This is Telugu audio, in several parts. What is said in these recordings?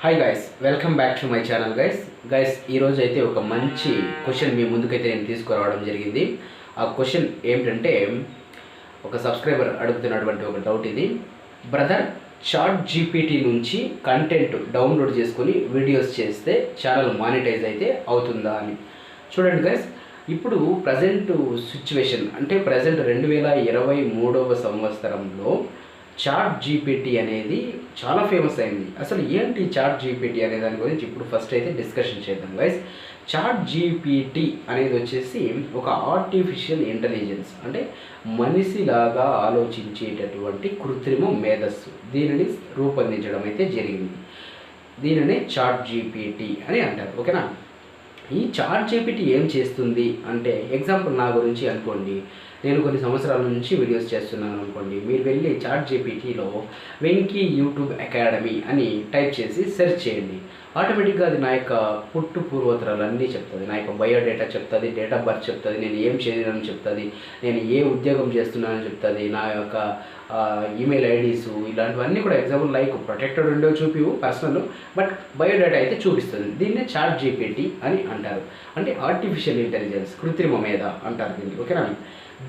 Hi guys, welcome back to my channel guys ఈరోజు అయితే ఒక మంచి క్వశ్చన్ మీ ముందుకైతే నేను తీసుకురావడం జరిగింది. ఆ క్వశ్చన్ ఏమిటంటే, ఒక సబ్స్క్రైబర్ అడుగుతున్నటువంటి ఒక డౌట్ ఇది. బ్రదర్, చాట్ జీపీటీ నుంచి కంటెంట్ డౌన్లోడ్ చేసుకొని వీడియోస్ చేస్తే ఛానల్ మానిటైజ్ అయితే అవుతుందా అని. చూడండి గైస్, ఇప్పుడు ప్రజెంట్ సిచ్యువేషన్ అంటే ప్రజెంట్ 2023వ సంవత్సరంలో చాట్ జీపీటీ అనేది చాలా ఫేమస్ అయింది. అసలు ఏంటి చాట్ జీపీటీ అనే దాని గురించి ఇప్పుడు ఫస్ట్ అయితే డిస్కషన్ చేద్దాం గైస్. చాట్ జీపీటీ అనేది వచ్చేసి ఒక ఆర్టిఫిషియల్ ఇంటెలిజెన్స్, అంటే మనిషిలాగా ఆలోచించేటటువంటి కృత్రిమ మేధస్సు, దీనిని రూపొందించడం అయితే జరిగింది. దీనినే చాట్ జీపీటీ అని అంటారు. ఓకేనా. ఈ చాట్ జీపీటీ ఏం చేస్తుంది అంటే, ఎగ్జాంపుల్ నా గురించి అనుకోండి. నేను కొన్ని సంవత్సరాల నుంచి వీడియోస్ చేస్తున్నాను అనుకోండి. మీరు వెళ్ళి చాట్ జీపీటీలో వెంకీ యూట్యూబ్ అకాడమీ అని టైప్ చేసి సెర్చ్ చేయండి. ఆటోమేటిక్గా అది నా యొక్క పుట్టు పూర్వోత్తరాలు అన్నీ చెప్తుంది. నా యొక్క బయోడేటా చెప్తుంది, డేట్ ఆఫ్ బర్త్ చెప్తుంది, నేను ఏం చేయనని చెప్తుంది, నేను ఏ ఉద్యోగం చేస్తున్నానని చెప్తుంది, నా యొక్క ఈమెయిల్ ఐడీసు, ఇలాంటివన్నీ కూడా ఎగ్జాంపుల్ లైక్ ప్రొటెక్టెడ్ ఉండో చూపివు పర్సనల్, బట్ బయోడేటా అయితే చూపిస్తుంది. దీన్నే చాట్ జీపీటీ అని అంటారు. అంటే ఆర్టిఫిషియల్ ఇంటెలిజెన్స్, కృత్రిమ మేధ అంటారు దీన్ని. ఓకేనా.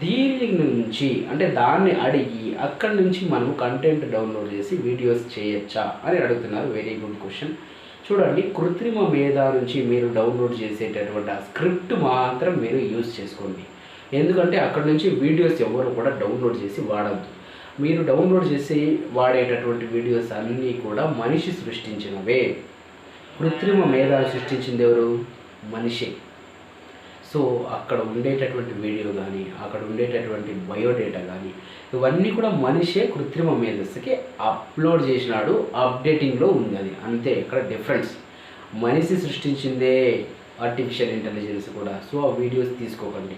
దీని నుంచి అంటే దాన్ని అడిగి అక్కడి నుంచి మనం కంటెంట్ డౌన్లోడ్ చేసి వీడియోస్ చేయొచ్చా అని అడుగుతున్నారు. Very good question. చూడండి, కృత్రిమ మేధ నుంచి మీరు డౌన్లోడ్ చేసేటటువంటి ఆ స్క్రిప్ట్ మాత్రం మీరు యూజ్ చేసుకోండి. ఎందుకంటే అక్కడి నుంచి వీడియోస్ ఎవరు కూడా డౌన్లోడ్ చేసి వాడద్దు. మీరు డౌన్లోడ్ చేసి వాడేటటువంటి వీడియోస్ అన్నీ కూడా మనిషి సృష్టించినవే. కృత్రిమ మేధాలు సృష్టించింది ఎవరు? మనిషి. సో అక్కడ ఉండేటటువంటి వీడియో కానీ, అక్కడ ఉండేటటువంటి బయోడేటా కానీ, ఇవన్నీ కూడా మనిషే కృత్రిమ మేధస్సుకి అప్లోడ్ చేసినాడు, అప్డేటింగ్లో ఉంది. అది అంతే, ఇక్కడ డిఫరెన్స్. మనిషి సృష్టించిందే ఆర్టిఫిషియల్ ఇంటెలిజెన్స్ కూడా. సో ఆ వీడియోస్ తీసుకోకండి.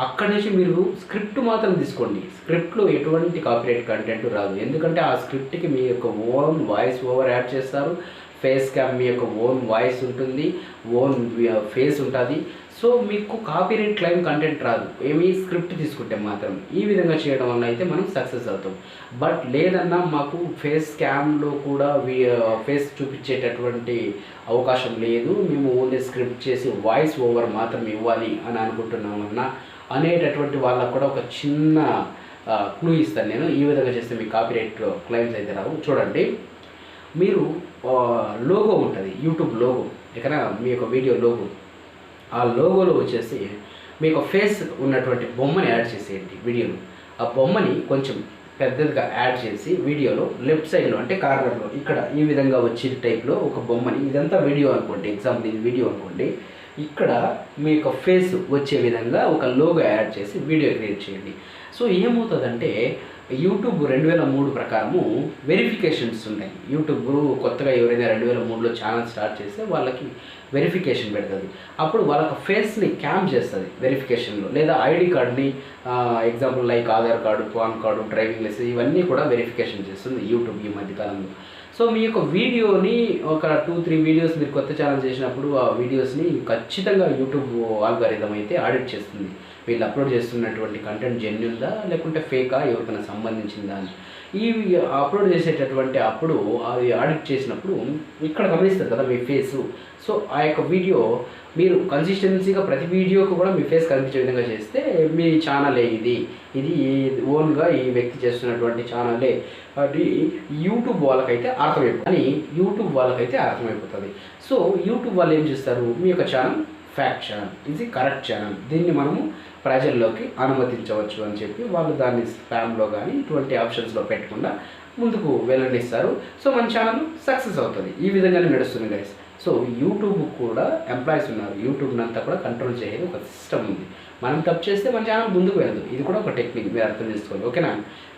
అక్కడి నుంచి మీరు స్క్రిప్ట్ మాత్రం తీసుకోండి. స్క్రిప్ట్లో ఎటువంటి కాపీరైట్ కంటెంట్ రాదు. ఎందుకంటే ఆ స్క్రిప్ట్కి మీ యొక్క ఓన్ వాయిస్ ఓవర్ యాడ్ చేస్తారు. ఫేస్ క్యామ్ మీ యొక్క ఓన్ వాయిస్ ఉంటుంది, ఓన్ ఫేస్ ఉంటుంది. సో మీకు కాపీరైట్ క్లెయిమ్ కంటెంట్ రాదు, ఏమి స్క్రిప్ట్ తీసుకుంటే మాత్రం. ఈ విధంగా చేయడం వల్ల అయితే మనం సక్సెస్ అవుతాం. బట్ లేదన్నా మాకు ఫేస్ క్యామ్లో కూడా ఫేస్ చూపించేటటువంటి అవకాశం లేదు, మేము ఓన్లీ స్క్రిప్ట్ చేసి వాయిస్ ఓవర్ మాత్రం ఇవ్వాలి అని అనుకుంటున్నామన్నా అనేటటువంటి వాళ్ళకు కూడా ఒక చిన్న క్లూ ఇస్తాను నేను. ఈ విధంగా చేస్తే మీకు కాపీరైట్ క్లెయిమ్స్ అయితే రావు. చూడండి, మీరు లోగో ఉంటుంది, యూట్యూబ్ లోగో, ఇక్కడ మీ యొక్క వీడియో లోగో. ఆ లోగోలో వచ్చేసి మీకు ఫేస్ ఉన్నటువంటి బొమ్మని యాడ్ చేసేయండి వీడియోలో. ఆ బొమ్మని కొంచెం పెద్దదిగా యాడ్ చేసి వీడియోలో లెఫ్ట్ సైడ్లో అంటే కార్నర్లో ఇక్కడ ఈ విధంగా వచ్చే టైప్లో ఒక బొమ్మని, ఇదంతా వీడియో అనుకోండి, ఎగ్జాంపుల్ ఇది వీడియో అనుకోండి, ఇక్కడ మీ యొక్క ఫేస్ వచ్చే విధంగా ఒక లోగో యాడ్ చేసి వీడియో క్రియేట్ చేయండి. సో ఏమవుతుందంటే, యూట్యూబ్ 2003 ప్రకారము వెరిఫికేషన్స్ ఉన్నాయి. యూట్యూబ్ కొత్తగా ఎవరైనా 2003లో ఛానల్ స్టార్ట్ చేస్తే వాళ్ళకి వెరిఫికేషన్ పెడుతుంది. అప్పుడు వాళ్ళకి ఫేస్ని క్యామ్ చేస్తుంది వెరిఫికేషన్లో, లేదా ఐడి కార్డ్ని, example like Aadhaar card, PAN card, driving licence, ఇవన్నీ కూడా వెరిఫికేషన్ చేస్తుంది యూట్యూబ్ ఈ మధ్యకాలంలో. సో మీ యొక్క వీడియోని ఒక 2-3 వీడియోస్ మీరు కొత్త ఛానల్ చేసినప్పుడు ఆ వీడియోస్ని ఖచ్చితంగా యూట్యూబ్ ఆల్గారిథం అయితే ఆడిట్ చేస్తుంది. వీళ్ళు అప్లోడ్ చేస్తున్నటువంటి కంటెంట్ జెన్యున్దా లేకుంటే ఫేకా, ఎవరికైనా సంబంధించిందా అని. ఈ అప్లోడ్ చేసేటటువంటి అప్పుడు అది ఆడిట్ చేసినప్పుడు ఇక్కడ గమనిస్తారు కదా మీ ఫేసు. సో ఆ యొక్క వీడియో మీరు కన్సిస్టెన్సీగా ప్రతి వీడియోకి కూడా మీ ఫేస్ కనిపించే విధంగా చేస్తే మీ ఛానలే ఇది ఓన్గా ఈ వ్యక్తి చేస్తున్నటువంటి ఛానలే అది యూట్యూబ్ వాళ్ళకైతే అర్థమైపోతుంది అని యూట్యూబ్ వాళ్ళకైతే అర్థమైపోతుంది. సో యూట్యూబ్ వాళ్ళు ఏం చేస్తారు, మీ యొక్క ఛానల్ ఫ్యాక్ట్ ఛానల్, ఇది కరెక్ట్ ఛానల్, దీన్ని మనము ప్రజల్లోకి అనుమతించవచ్చు అని చెప్పి వాళ్ళు దాన్ని స్పామ్లో కానీ ఇటువంటి ఆప్షన్స్లో పెట్టకుండా ముందుకు వెళ్ళనిస్తారు. సో మన ఛానల్ సక్సెస్ అవుతుంది. ఈ విధంగానే నడుస్తుంది గైస్. సో యూట్యూబ్ కూడా ఎంప్లాయీస్ ఉన్నారు. యూట్యూబ్ని అంతా కూడా కంట్రోల్ చేసేది ఒక సిస్టమ్ ఉంది. మనం తప్పు చేస్తే మన ఛానల్ ముందుకు వెళ్ళదు. ఇది కూడా ఒక టెక్నిక్, మీరు అర్థం చేసుకోవాలి. ఓకేనా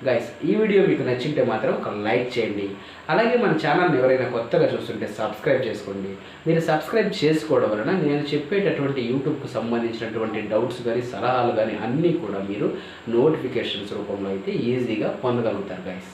గైస్, ఈ వీడియో మీకు నచ్చింటే మాత్రం ఒక లైక్ చేయండి. అలాగే మన ఛానల్ని ఎవరైనా కొత్తగా చూస్తుంటే సబ్స్క్రైబ్ చేసుకోండి. మీరు సబ్స్క్రైబ్ చేసుకోవడం వలన నేను చెప్పేటటువంటి యూట్యూబ్కి సంబంధించినటువంటి డౌట్స్ కానీ, సలహాలు కానీ అన్నీ కూడా మీరు నోటిఫికేషన్స్ రూపంలో అయితే ఈజీగా పొందగలుగుతారు గైస్.